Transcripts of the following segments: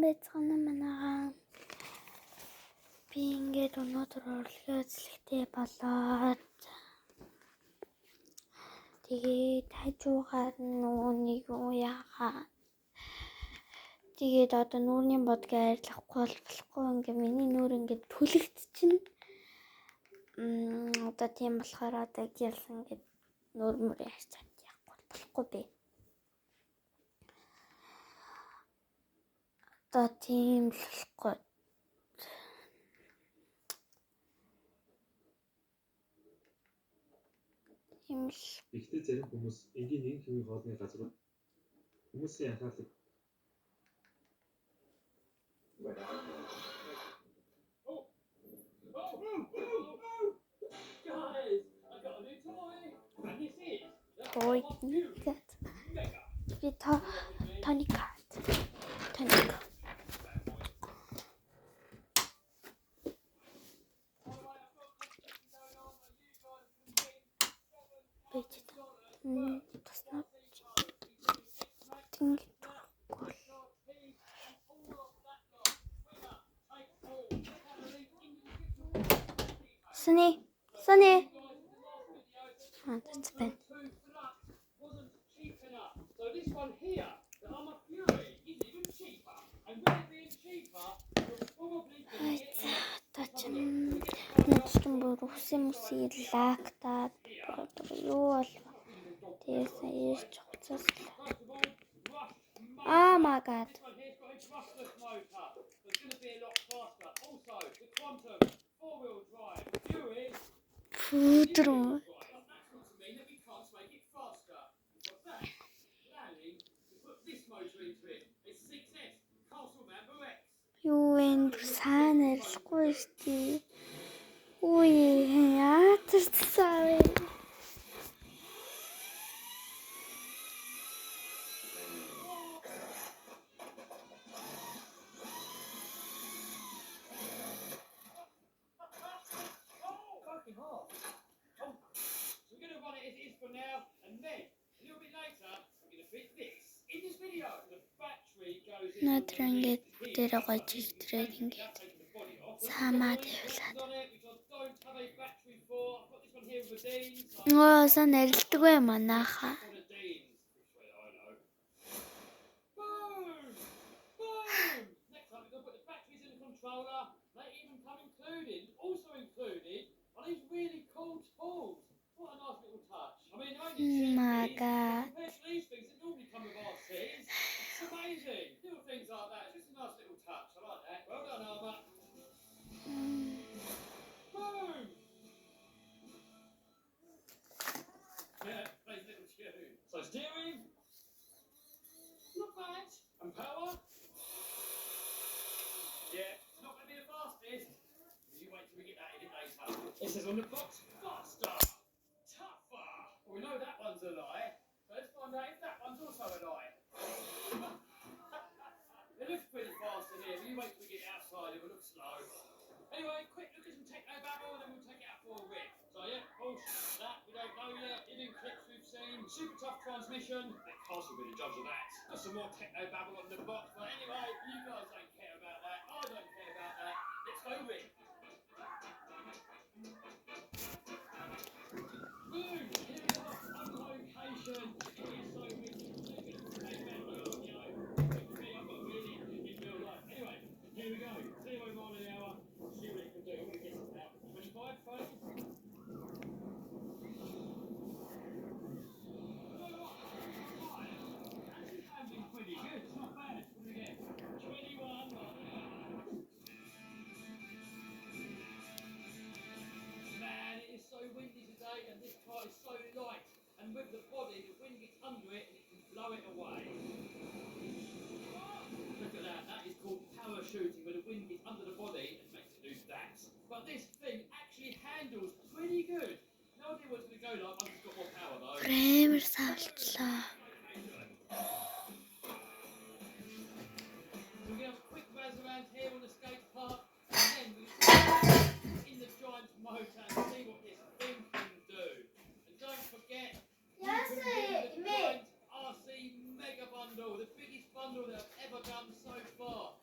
байцгаана манайгаа. Би ингээд өнөөдөр урлагийн үзлэгтэй болоод тэгээд хажуугаар нүуний юу яагаа. Тэгээд одоо нүүрний бодгийг арилгахгүй болохгүй ингээд миний нүүр ингээд түлэгдчихнэ. Одоо тийм болохоор одоо гялсан ингээд нүүр мөрөө харьцаад яахгүй болохгүй бэ. Одоо тийм л болохгүй. Ихтэй зарим хүмүүс энгийн нэг хэвийн хоолны газар хүмүүсийн анхаарлыг Toy cat. Би Tony cat. Tony cat. Таснаа. Тинг турахгүй. Sunny. That's bad. So this one here, the Armour Fury, is even cheaper. And with it being cheaper, you'll probably get it. Нэчтэн бүр үсэн лактаад юу бол тэгээс ирж хуцаас. Oh my god. This one here's got a brushless motor. It's going to be a lot faster. Also, the Quantum 4-wheel drive Fury. Пүдрүү. Юу энэ сайн арилахгүй штий. Үй яатарцсан. Надад ингээд дээр гойж ихтрээд ингээд самаад явлаа. Сан арилдаггүй манайха. My god. Amazing. Little things like that. Just a nice little touch. I like that. Well done, Armour. Boom. Yeah, nice little tune. So steering. Not bad. And power. Yeah, it's not going to be the fastest. You wait till we get that in it later. It says on the box, faster. Tougher. Well, we know that one's a lie. So let's find out if that one's also a lie. It looks pretty fast in here, but you wait till we get outside, it will look slow. Anyway, quick look at some techno-babble, and then we'll take it out for a rip. So yeah, Porsche, that we don't know yet. Hidden clips we've seen. Super tough transmission. The cars will be the judge of that. Got some more techno-babble on the box, but anyway, you guys don't care about that. I don't care about that. Let's go rip. Boom! Here we are on location. It is so wicked. Here we go, 0 mile an hour, see what it can do, I'm going to get it about 25, 30. Actually handling pretty good, it's not bad, what do we get? 21. Man, it is so windy today and this car is so light, and with the body, the wind gets under it and it can blow it away. Look at that, that is called parachuting, where the wind gets under the body and makes it do that. But this thing actually handles pretty good. No idea what it's going to go like, I've just got more power though. Прэмер савлаа. We're going to have a quick razz around here on the skate park, and then we in the giant motor and see what this thing can do. And don't forget, you can win the giant RC Mega Bundle, the biggest bundle that I've ever done so far.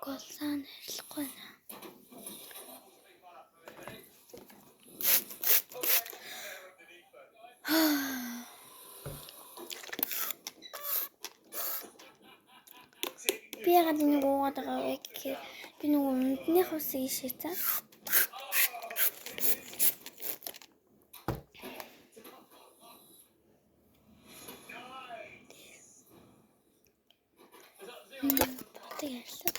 Колсан арилахгүй нэ. Би ягаад нэг уугаад байгаа вэ гэхээр би нэг өмнөднийх усыг шийдсэн. Батаг ярьлаа.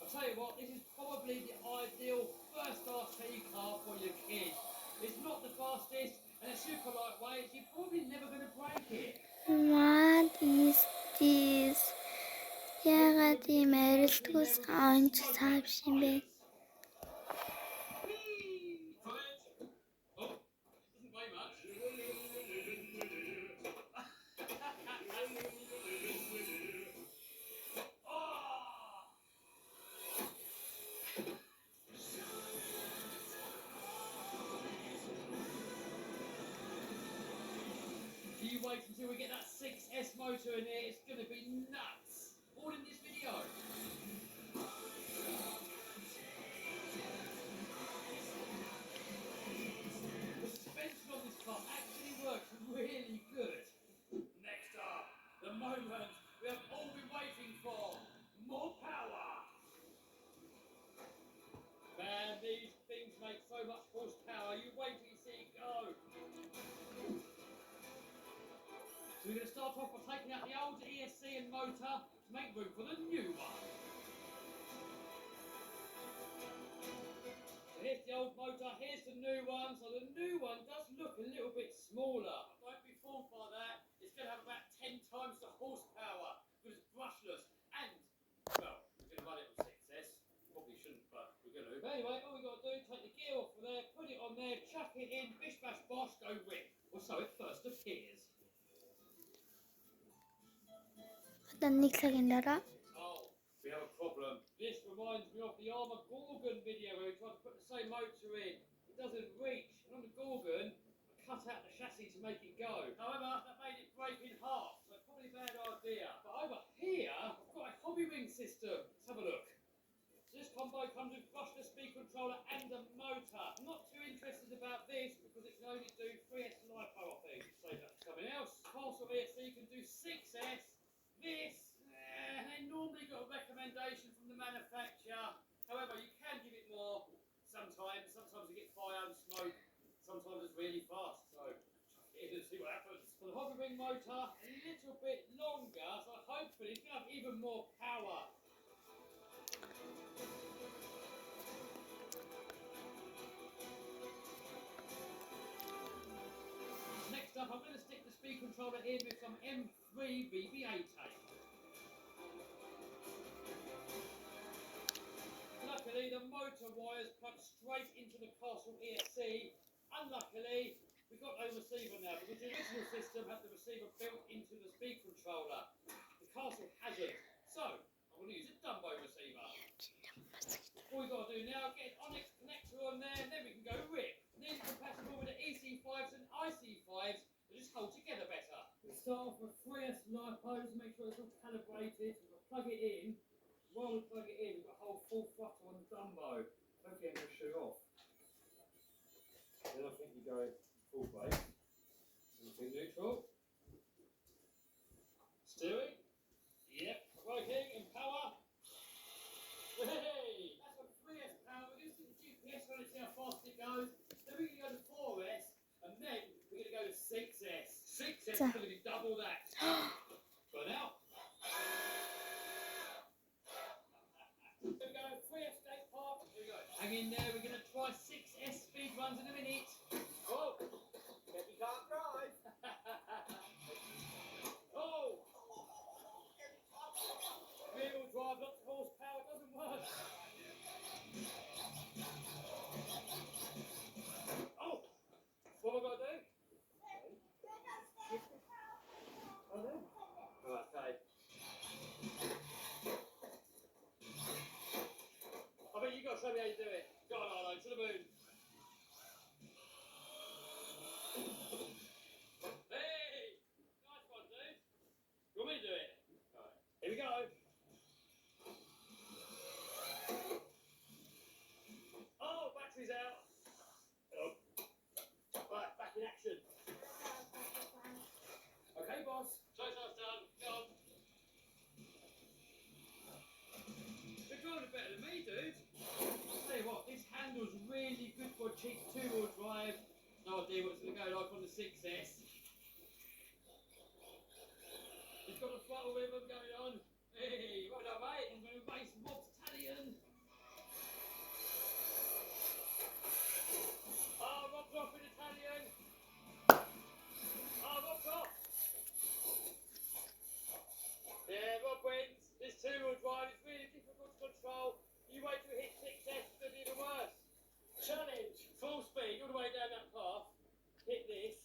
I'll tell you what, this is probably the ideal first RC car for your kid. It's not the fastest and it's super lightweight. You're probably never going to break it. What is this? Ягаад ийм арилдгүйс онч цаавш юм бэ? Oh, doesn't weigh much. You wait until we get that 6S motor in here, it's going to be nuts. All in this video. The suspension on this car actually works really good. Next up, the moment we have all been waiting for. More power. Man, these things make so much horsepower. You wait till you see it go. So we're going to start off by taking out the old ESC and motor to make room for the new one. So here's the old motor, here's the new one. So the new one does look a little bit smaller. Don't be fooled by that. It's going to have about 10 times the horsepower because it's brushless. And, well, we're going to run it on 6S. Probably shouldn't, but we're going to. But anyway, all we've got to do is take the gear off of there, put it on there, chuck it in, bish bash bosh, go rip. Or so it first appears. Одоо нэг цагийн дараа Oh, we have a problem. This reminds me of the Armour Gorgon video where we tried to put the same motor in. It doesn't reach. And on the Gorgon, I cut out the chassis to make it go. However, that made it break in half, so probably a bad idea. But over here, I've got a hobby ring system. Let's have a look. So this combo comes with brushless speed controller and a motor. I'm not too interested about this because it can only do 3S LiPo, I think. Save that for something else. Castle ESC can do 6S. This, they normally got a recommendation from the manufacturer. However, you can give it more sometimes. Sometimes you get fire and smoke. Sometimes it's really fast. So, chuck it in and see what happens. So the hobby ring motor, a little bit longer. So hopefully it's going to have even more power. Next up, I'm going to stick the speed controller in with some M3 VBA tape. Luckily, the motor wires plug straight into the Castle ESC. Unluckily, we've got no receiver now because the original system had the receiver built into the speed controller. The Castle hasn't. So, I'm going to use a Dumbo receiver. All we've got to do now is get an Onyx connector on there and then we can go rip. And these are compatible with the EC5s and IC5s that just hold together better. We'll start off with 3S LiPos, make sure it's all calibrated. We'll plug it in. While we plug it in, we've got a whole full throttle on the Dumbo. Hopefully I'm going to shoot off. Then I think you go full brake. Anything neutral. Steering. Yep. Braking and power. Hey! That's got 3S power. We're going to stick the GPS on it, see how fast it goes. Then we're going to go to 4S. And then we're going to go to 6S. 6S is going to be double that. For now. We're going to go 3S skate park. Here we go. Hang in there. We're going to try 6S speed runs in a minute. Oh! Bet you can't drive. Oh! Rear-wheel drive, lots of horsepower, doesn't work. Oh! What have I got to do? Oh, no. Oh, okay. I think you've got to show me how you do it. Go on, Arlo, to the moon. batteries out. Oh. Right, back in action. Okay, boss. Showtime's done. Go on. You're driving it better than me, dude. Tell you what, this handle's really good for a cheap two-wheel drive. No idea what it's going to go like on the 6S. It's got a throttle rhythm going on. Hey, well done, mate. I'm going to race Bob's Italian. Oh, Rob's off in Italian. Oh, Rob's off. Yeah, Rob wins. This two-wheel drive is really difficult to control. You wait till it hits 6S, it's going to be even worse. Challenge. Full speed all the way down that path. Hit this.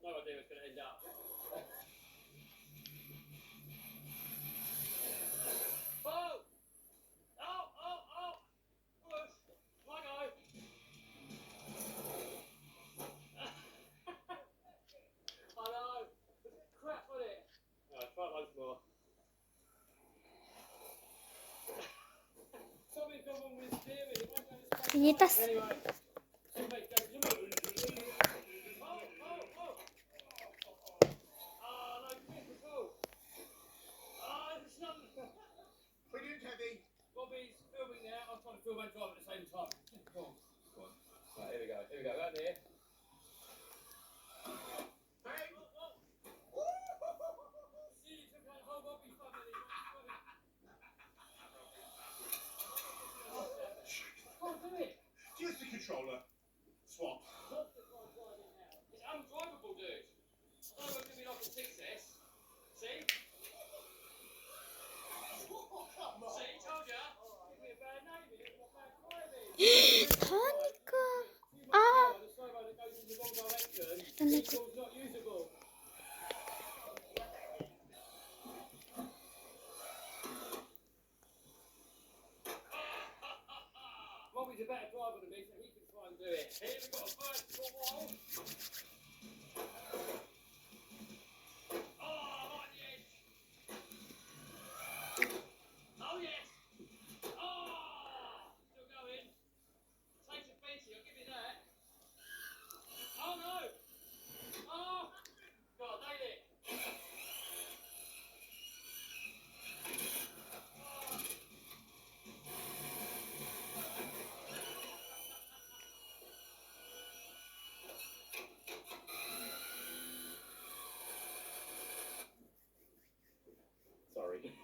No idea where it's going to end up. Oh! Oh, oh, oh! Push! My go! I know! There's crap on it! Alright, try it once more. Something's gone wrong with the steering. It won't go this way. Pinitas. Anyway. Something goes. Oh, oh, oh! Ah, no, grip at all. Ah, there's nothing. Brilliant, Heavy. Robbie's filming now. I'm trying to film and drive at the same time. Go on. Go on. Right, here we go. Here we go. Right here. Hey. See, you took out the whole Robbie family. Can't do it. Just the controller. Swap. What's the car driving now? It's undrivable, dude. I don't know if it's going to be like a 6S. See? See, told ya. Give me a bad name here. It's not bad driving. 다니까. 아. The servo that goes in the wrong direction. Then they This tool's not usable. Robbie's a better driver than me, so he can try and do it. Here we've got a vertical wall. Oh, I'm on the edge. Oh, yes. Oh, still going. Takes a beating, I'll give you that. Oh, no. Oh, God, nailed it. Sorry.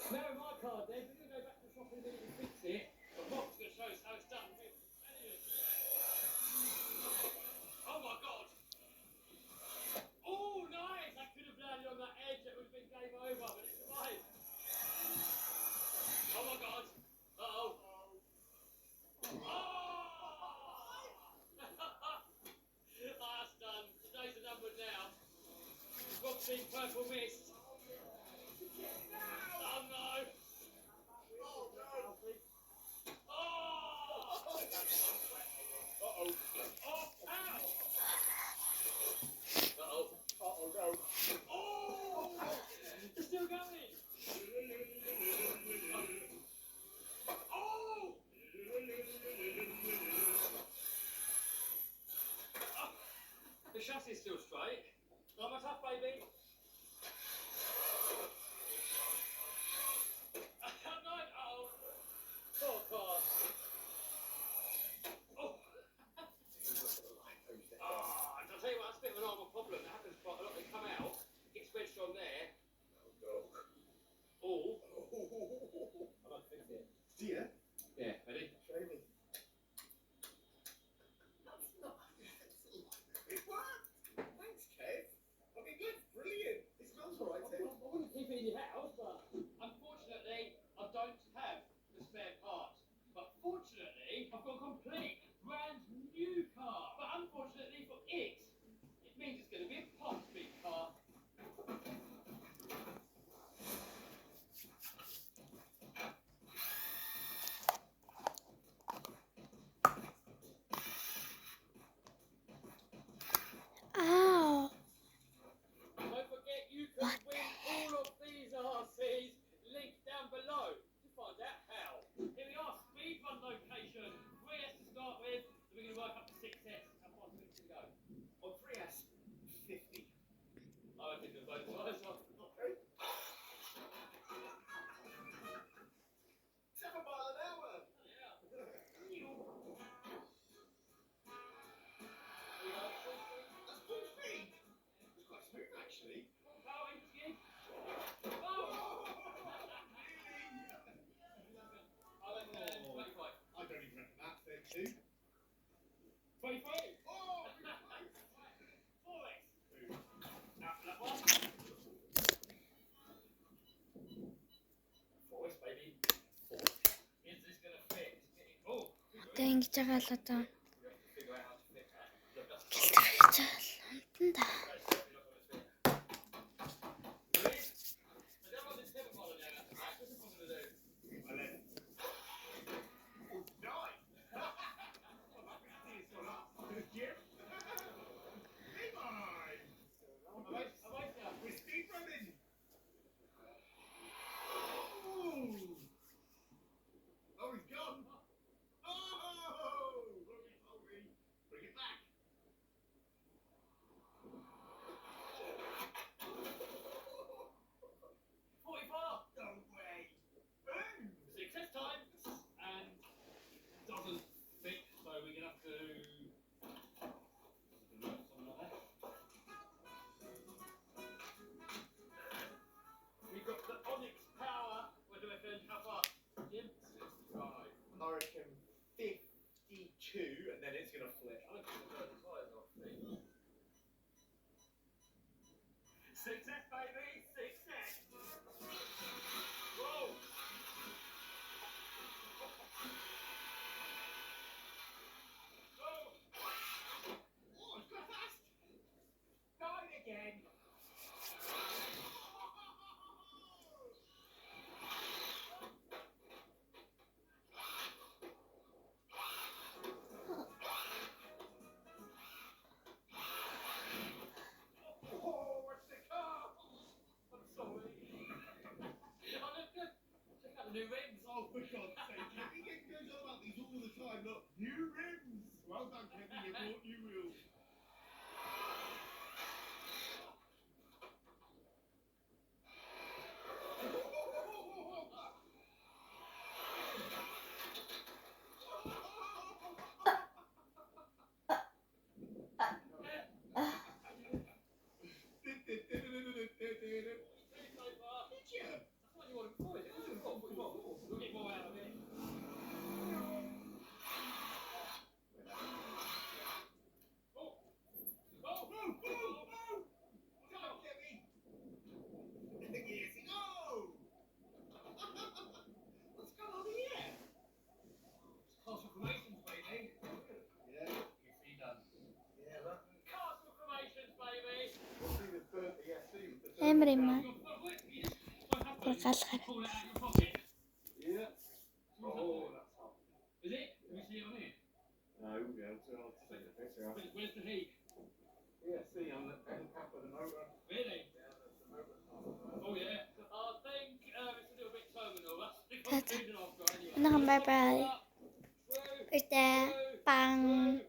Now in my car, Dave, we're going to go back to the shop in a minute and fix it. But Bob's going to show us how it's done. Oh my God! Oh, nice! I could have landed on that edge. It would have been game over, but it survived. Oh my God! Uh-oh. Oh! That's done. Today's the number now. Bob's seen purple mist. Oh no! Oh, no. Oh! Uh-oh. Oh, ow! Uh-oh. Uh-oh, no. Oh! It's still going! Oh! The chassis is still straight. Not much tough, baby. Poor car. Oh! I'll tell you what, that's a bit of an normal problem. It happens quite a lot. They come out, it gets wedged on there. Oh. I might fix it. Dear. Yeah, ready? Show me. That's not... It worked. Thanks, Kev. I mean, that's brilliant. It smells all right, Ted. I wouldn't keep it in your house, but unfortunately, I don't have the spare parts. But fortunately, I've got a complete brand new car. But unfortunately for it, it means it's going to be a pot big car. Ow. Don't forget, you can win all of these at 23. Oh, Forest. Now for that one. Forest, baby. Forest. Is this gonna fit? It's getting. Oh. Одоо ингэж байгаа л одоо We have to figure out how to fit that. Look, that's гэлтрэх гэж байгаа л амтан да. that's definitely not gonna fit. Ready? I don't want this table follow now. That's right. This is what I'm gonna do. and then. Oh, nine. I'm happy to see it's gone up. Jim. Big eye. I'm right now. We're speed running. Ooh. Oh, he's gone. Oh! Rory, Rory. Bring it back. 44. No way. Boom. Success time. And doesn't fit, so we're gonna have to. Something like that. We've got the Onyx Power. What do I reckon? How far? Jim? 65. I reckon 52, and then it's gonna flip. I don't think the 35 is off. Success, baby! Success! Whoa! Whoa! Oh, it's got fast. Going again! Oh, what's the car? I'm sorry. I look good. Check out the new rims. Oh, for God's sake, Kevin goes on about these all the time. Look, new rims. Well done, Kevin. You bought new wheels. Did you? That's what you wanted before, is it? We'll get more out of it. Oh! Oh! Move, move, move! Go, Kevin! Yes, go! What's going on here? Castle Formations, baby. Yeah, You see done. yeah, that. Castle Formations, baby. We'll see the third, yeah, see the third. Амар юм аа. You just have to Гал pull it out of your pocket. Yeah. Oh, that's hot. Is it? Can we see it on here? No, we'll be able to. I'll just take the picture out. Where's the heat? Yeah, see on the end cap of the motor. Really? Yeah, that's the motor. Oh yeah. I think it's a little bit terminal. That's the That's- conclusion I've got anyway. Bye bye. Through, Ute. Bang.